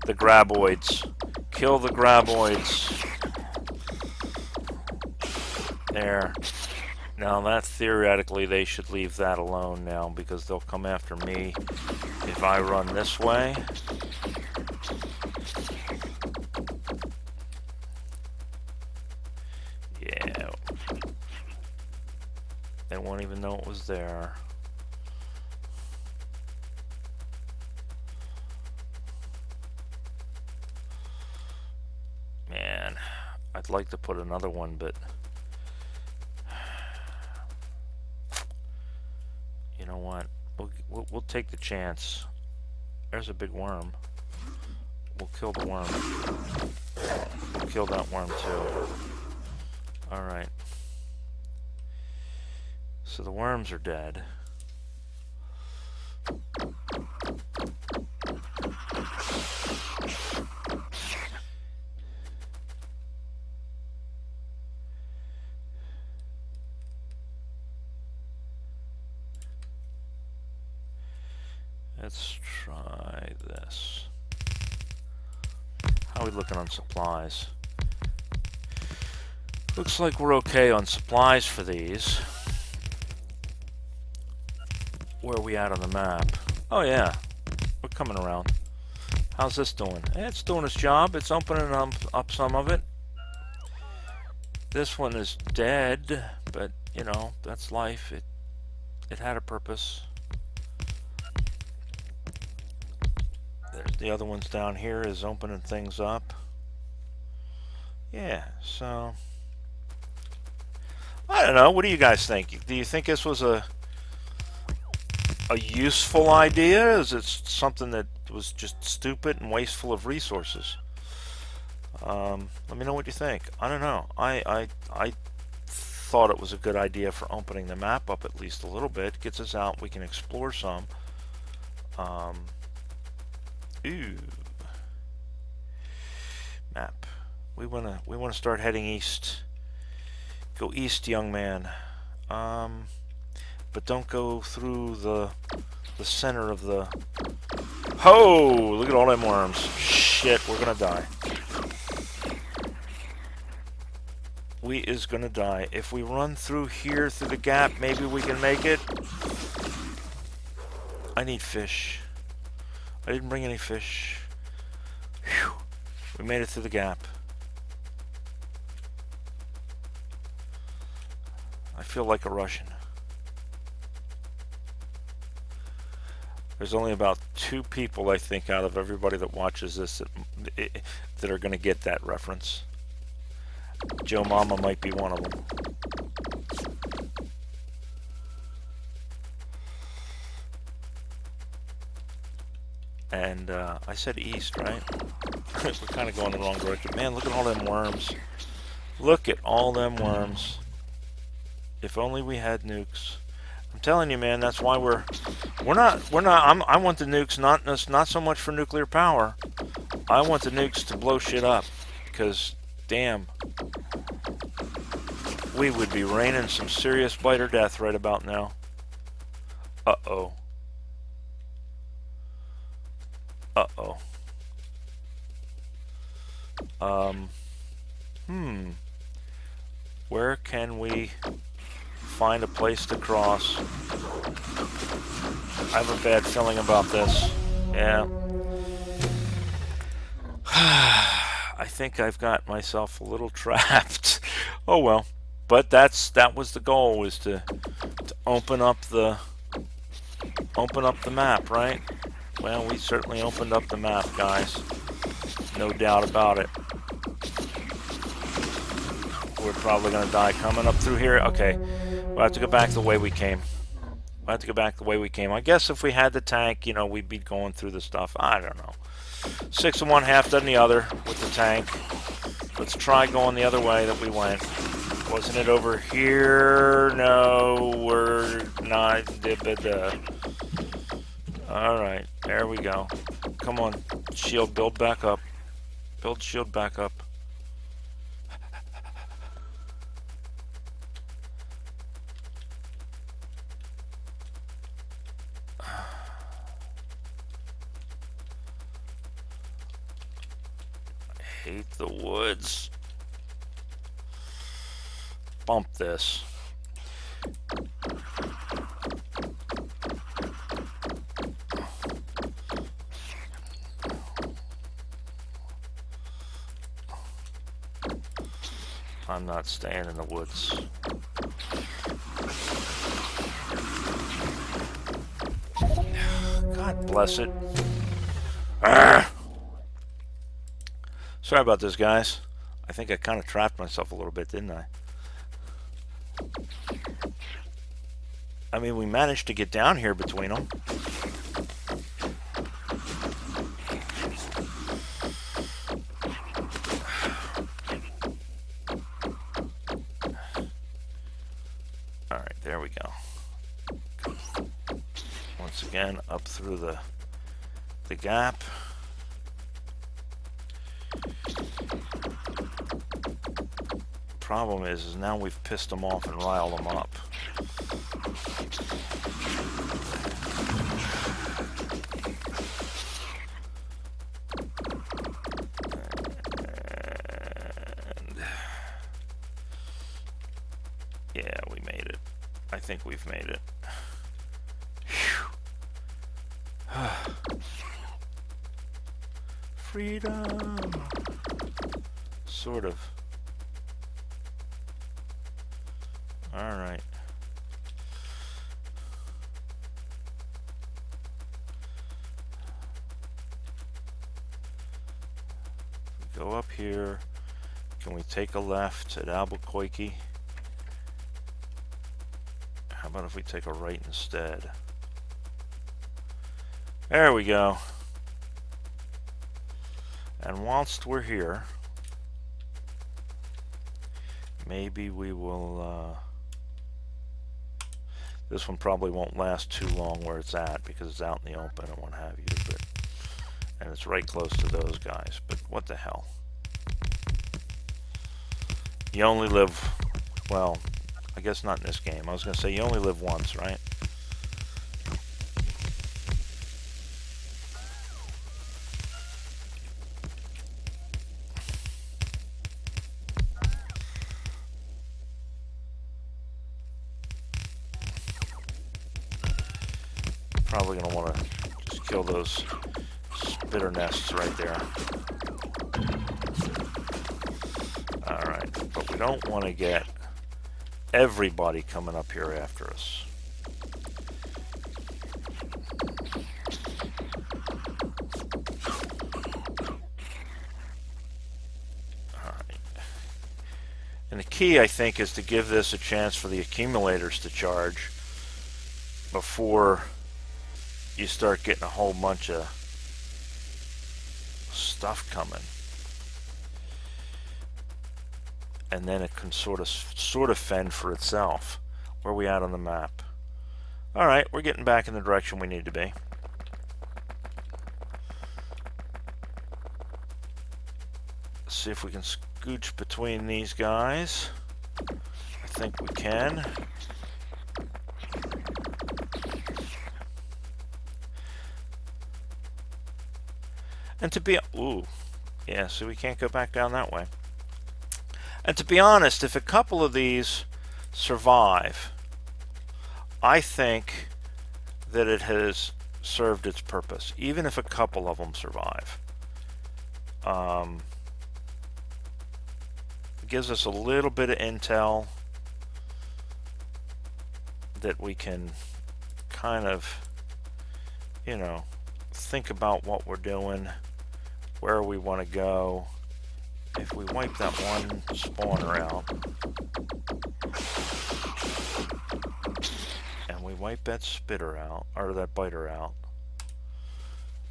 the graboids. Kill the graboids. There. Now that theoretically they should leave that alone now because they'll come after me if I run this way. Yeah. They won't even know it was there. I'd like to put another one, but you know what? We'll take the chance. There's a big worm. We'll kill the worm. We'll kill that worm too. Alright. So the worms are dead. Let's try this. How are we looking on supplies? Looks like we're okay on supplies for these. Where are we at on the map? Oh yeah, we're coming around. How's this doing? It's doing its job. It's opening up some of it. This one is dead, but you know, that's life. It had a purpose. There's the other ones down here is opening things up. Yeah, so I don't know. What do you guys think? Do you think this was a useful idea? Is it something that was just stupid and wasteful of resources? Let me know what you think. I don't know. I thought it was a good idea for opening the map up at least a little bit. Gets us out. We can explore some. Ooh. Map. We wanna start heading east. Go east, young man. But don't go through the center of the... Ho! Look at all them worms. Shit, we're gonna die. We is gonna die. If we run through here, through the gap, maybe we can make it. I need fish. I didn't bring any fish. Whew. We made it through the gap. I feel like a Russian. There's only about 2 people, I think, out of everybody that watches this that are going to get that reference. Joe Mama might be one of them. And I said east, right? We're kind of going the wrong direction. Man, look at all them worms. Look at all them worms. If only we had nukes. I'm telling you, man, that's why we're not. I want the nukes not so much for nuclear power. I want the nukes to blow shit up, because damn, we would be raining some serious biter death right about now. Uh-oh. Uh-oh. Where can we find a place to cross? I have a bad feeling about this. Yeah. I think I've got myself a little trapped. Oh well. But that was the goal, was to open up the map, right? Well, we certainly opened up the map, guys. No doubt about it. We're probably going to die coming up through here. Okay, we'll have to go back the way we came. We'll have to go back the way we came. I guess if we had the tank, you know, we'd be going through the stuff. I don't know. 6 of one, half dozen the other with the tank. Let's try going the other way that we went. Wasn't it over here? No, we're not. Alright, there we go. Come on, shield, build back up. Build shield back up. I hate the woods. Bump this. I'm not staying in the woods. God bless it. Arrgh. Sorry about this, guys. I think I kind of trapped myself a little bit, didn't I? I mean, we managed to get down here between them. All right, there we go. Once again, up through the gap. Problem is now we've pissed them off and riled them up. And yeah, we made it. I think we've made it. Freedom! Sort of. Alright. Go up here. Can we take a left at Albuquerque? How about if we take a right instead? There we go. And whilst we're here, maybe we will, this one probably won't last too long where it's at because it's out in the open and what have you, but, and it's right close to those guys, but what the hell. You only live, well, I guess not in this game. I was going to say you only live once, right? Probably going to want to just kill those spitter nests right there. Alright, but we don't want to get everybody coming up here after us. Alright. And the key, I think, is to give this a chance for the accumulators to charge before you start getting a whole bunch of stuff coming. And then it can sort of fend for itself. Where are we at on the map? Alright, we're getting back in the direction we need to be. Let's see if we can scooch between these guys. I think we can. And to be, ooh, yeah, so we can't go back down that way. And to be honest, if a couple of these survive, I think that it has served its purpose, even if a couple of them survive. It gives us a little bit of intel that we can kind of, you know, think about what we're doing, where we want to go. If we wipe that one spawner out, and we wipe that spitter out, or that biter out,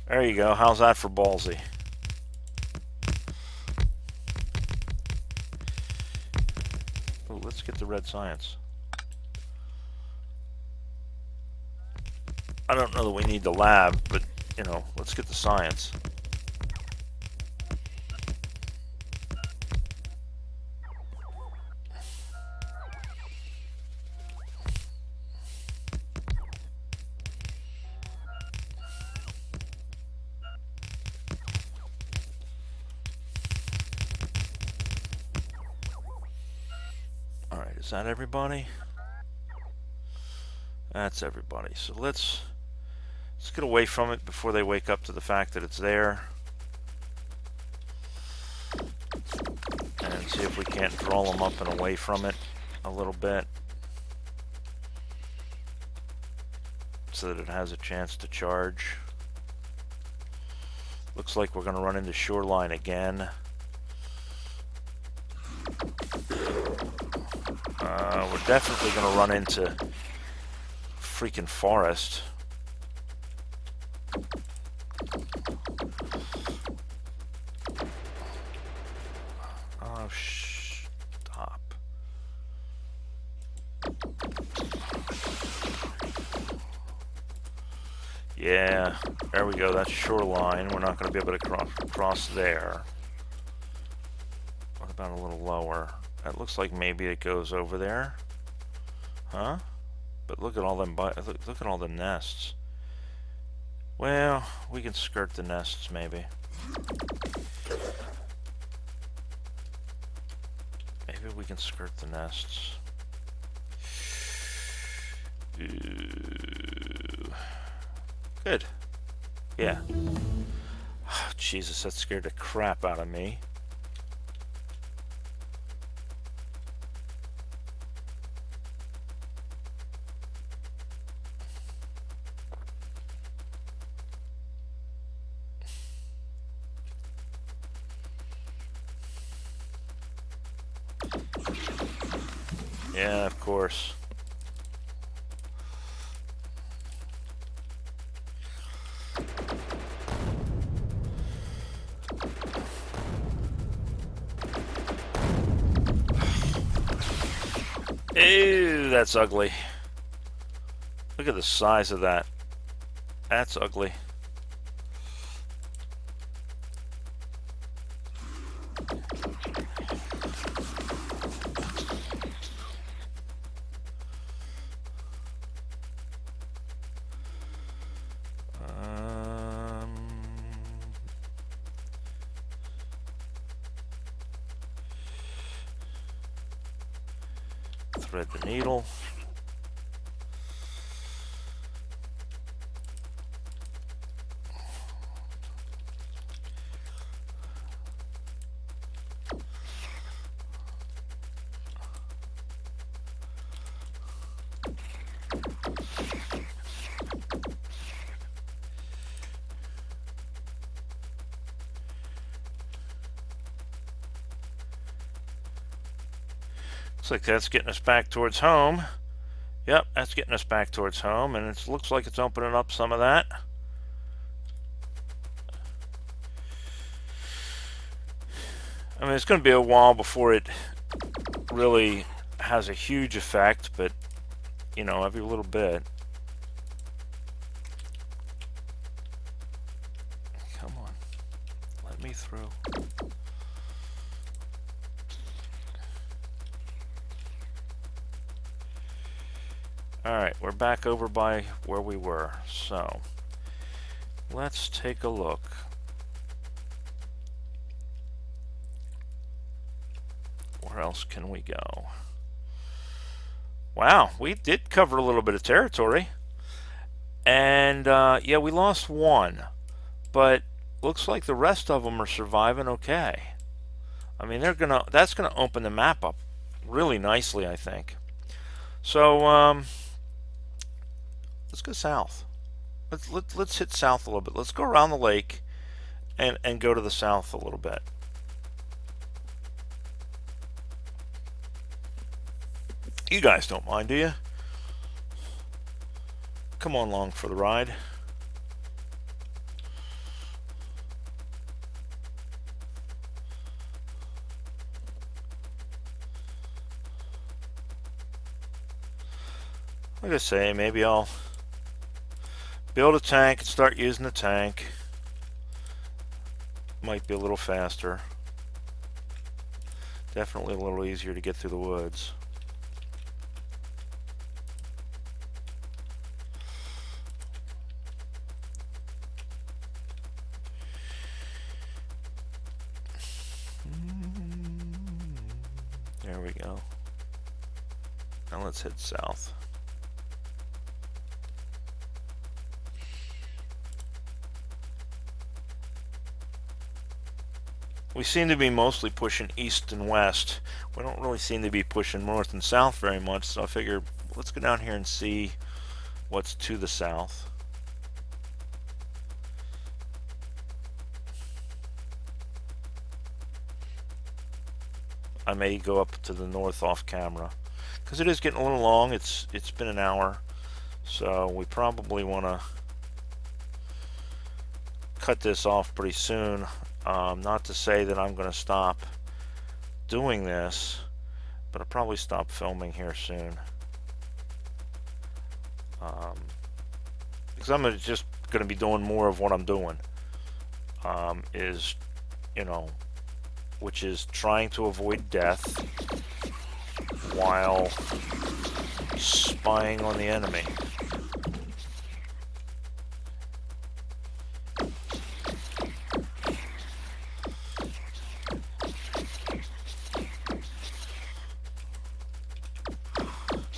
there you go. How's that for ballsy? Ooh, let's get the red science. I don't know that we need the lab, but, you know, let's get the science. Alright, is that everybody? That's everybody. So let's get away from it before they wake up to the fact that it's there. And see if we can't draw them up and away from it a little bit, so that it has a chance to charge. Looks like we're going to run into shoreline again. We're definitely going to run into freaking forest. Oh, stop. Yeah, there we go. That's shoreline. We're not going to be able to cross there. What about a little lower? That looks like maybe it goes over there. Huh? But look at all them. Look at all the nests. Well, we can skirt the nests maybe. Maybe we can skirt the nests. Ooh. Good. Yeah. Oh, Jesus, that scared the crap out of me. Yeah, of course. Ew, that's ugly. Look at the size of that. That's ugly. Thread the needle. Looks like that's getting us back towards home. Yep, that's getting us back towards home, and it looks like it's opening up some of that. I mean, it's going to be a while before it really has a huge effect, but, you know, every little bit. Come on. Let me through. Alright, we're back over by where we were, so let's take a look. Where else can we go? Wow, we did cover a little bit of territory. And, yeah, we lost one, but looks like the rest of them are surviving okay. I mean, that's gonna open the map up really nicely, I think. So, let's go south. Let's hit south a little bit. Let's go around the lake and go to the south a little bit. You guys don't mind, do you? Come on along for the ride. Like I say, maybe I'll build a tank and start using the tank. Might be a little faster. Definitely a little easier to get through the woods. There we go. Now let's head south. We seem to be mostly pushing east and west. We don't really seem to be pushing north and south very much, so I figured let's go down here and see what's to the south. I may go up to the north off camera, because it is getting a little long. It's been an hour, so we probably want to cut this off pretty soon. Not to say that I'm going to stop doing this, but I'll probably stop filming here soon. Because I'm just going to be doing more of what I'm doing. Is, you know, which is trying to avoid death while spying on the enemy.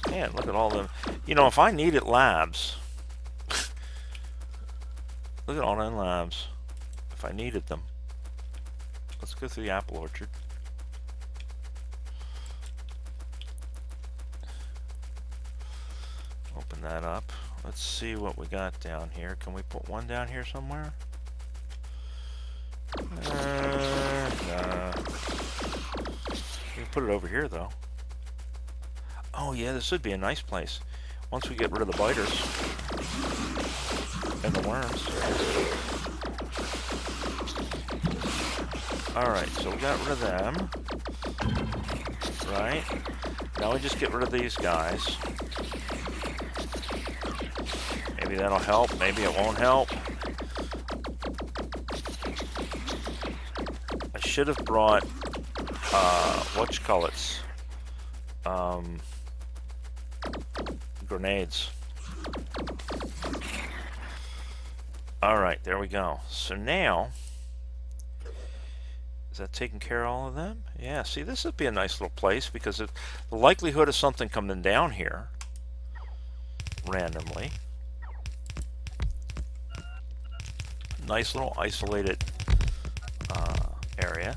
Man, look at all them. You know, if I needed labs, look at all them labs. If I needed them. Let's go through the apple orchard. Open that up. Let's see what we got down here. Can we put one down here somewhere? Nah. We can put it over here, though. Oh, yeah, this would be a nice place. Once we get rid of the biters and the worms. Alright, so we got rid of them. Right. Now we just get rid of these guys. Maybe that'll help. Maybe it won't help. I should have brought, whatchamacallits? Grenades. Alright, there we go. So now, is that taking care of all of them? Yeah, see, this would be a nice little place because the likelihood of something coming down here randomly. Nice little isolated area.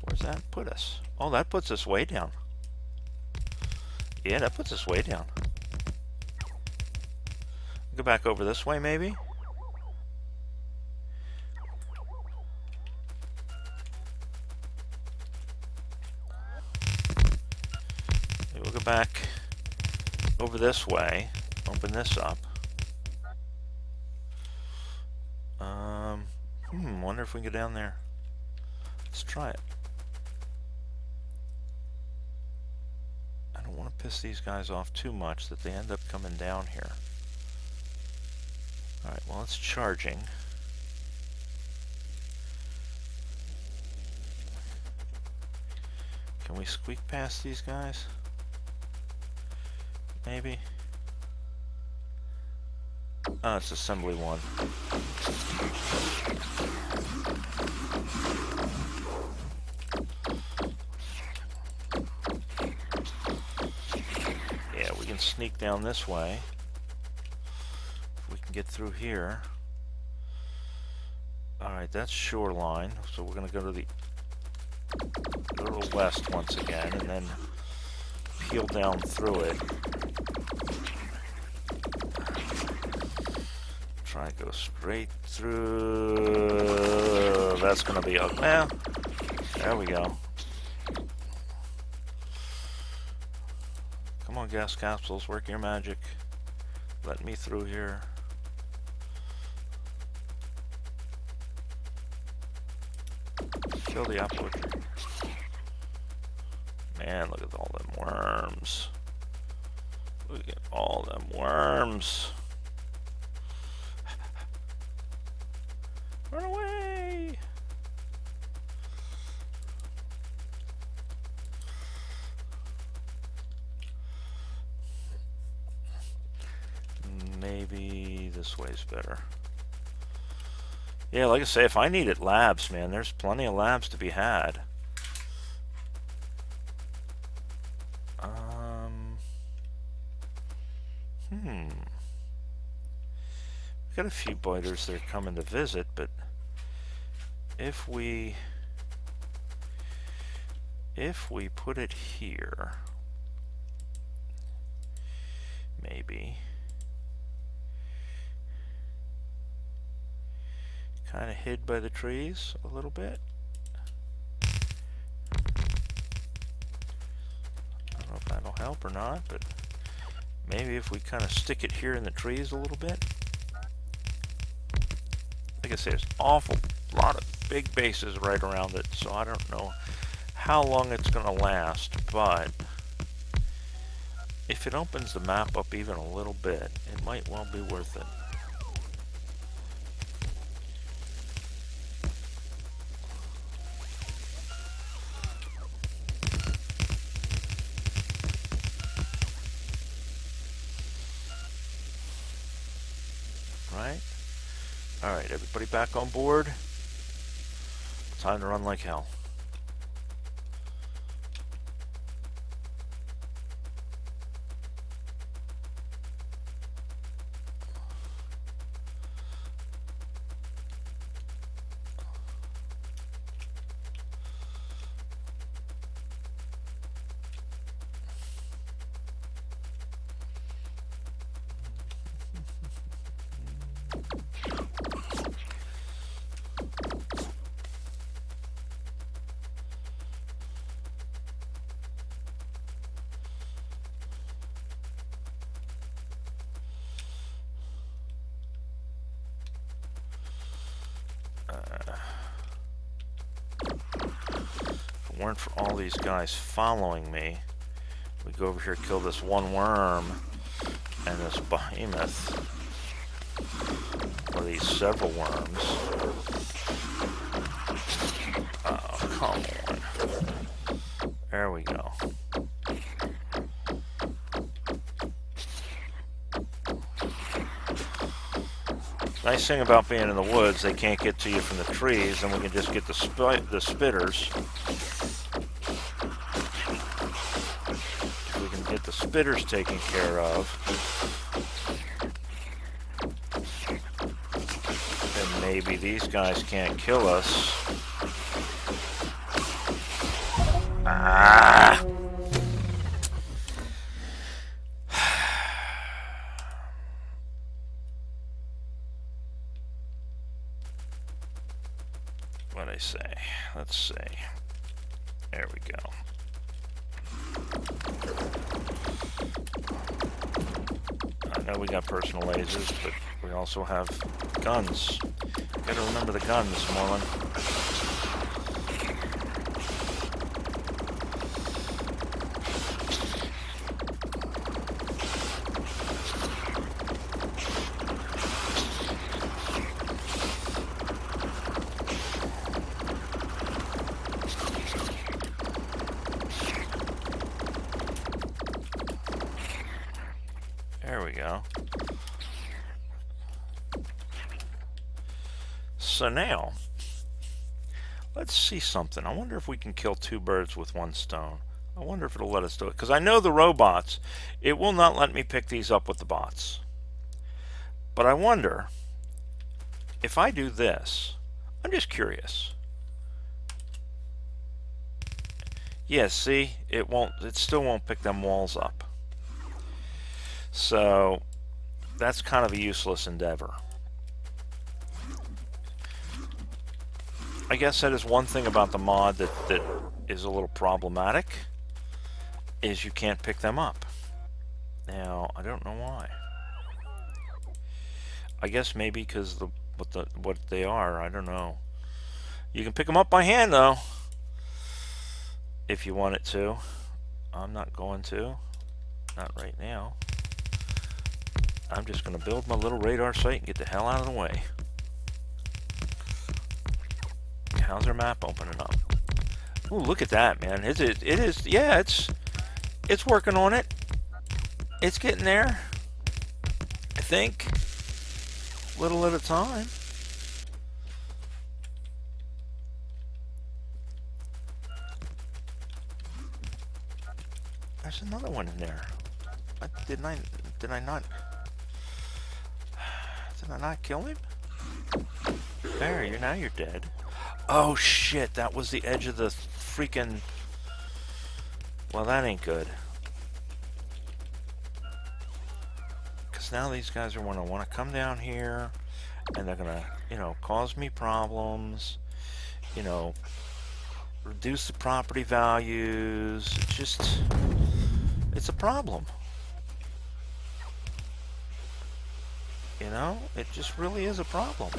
Where's that put us? Oh, that puts us way down. Yeah, that puts us way down. Go back over this way, maybe? Maybe we'll go back over this way. Open this up. Wonder if we can get down there. Let's try it. I don't want to piss these guys off too much that they end up coming down here. Alright, well, it's charging. Can we squeak past these guys? Maybe? Oh, it's assembly one. Yeah, we can sneak down this way. If we can get through here. Alright, that's shoreline. So we're going to go to the west once again and then peel down through it. Try to go straight through. That's going to be ugly. Well, there we go. Come on, gas capsules, work your magic. Let me through here. Kill the apple orchard. Man, look at all them worms. Look at all them worms. Run away! Maybe this way's better. Yeah, like I say, if I needed labs, man, there's plenty of labs to be had. We've got a few biters that are coming to visit, but if we put it here, maybe kind of hid by the trees a little bit. help or not, but maybe if we kind of stick it here in the trees a little bit. Like I say, there's an awful lot of big bases right around it, so I don't know how long it's going to last, but if it opens the map up even a little bit, it might well be worth it. Right? Alright, everybody back on board. Time to run like hell. If it weren't for all these guys following me, we go over here, kill this one worm and this behemoth, or these several worms. Oh, come on. There we go. Nice thing about being in the woods, they can't get to you from the trees, and we can just get the spitters. If we can get the spitters taken care of, then maybe these guys can't kill us. Ah! What'd I say? Let's see. There we go. I know we got personal lasers, but we also have guns. Gotta remember the guns, Moreland. There we go. So now, let's see something. I wonder if we can kill two birds with one stone. I wonder if it'll let us do it. Because I know the robots, it will not let me pick these up with the bots. But I wonder if I do this. I'm just curious. Yeah, see, it still won't pick them walls up. So that's kind of a useless endeavor. I guess that is one thing about the mod that is a little problematic, is you can't pick them up. Now, I don't know why. I guess maybe because what they are, I don't know. You can pick them up by hand though, if you wanted to. I'm not going to. Not right now. I'm just going to build my little radar site and get the hell out of the way. How's our map opening up? Ooh, look at that, man. It is, yeah, it's working on it. It's getting there. I think. Little at a time. There's another one in there. Did I not? Did I not kill him? There, now you're dead. Oh shit, that was the edge of the freaking... Well, that ain't good. Because now these guys are going to want to come down here, and they're going to, you know, cause me problems, you know, reduce the property values. It's a problem. You know, it just really is a problem.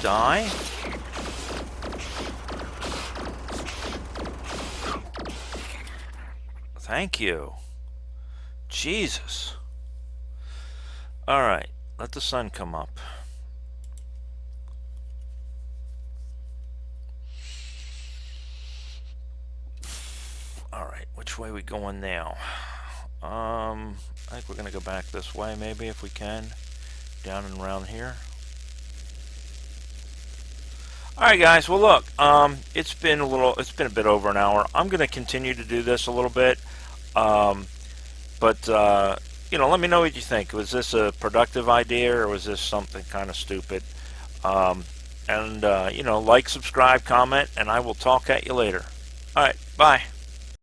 Die? Thank you. Jesus. Alright, let the sun come up. Alright, which way are we going now? I think we're gonna go back this way maybe if we can. Down and around here. Alright guys, well look, it's been a bit over an hour. I'm gonna continue to do this a little bit. But you know, let me know what you think. Was this a productive idea or was this something kind of stupid? You know, like, subscribe, comment, and I will talk at you later. Alright, bye.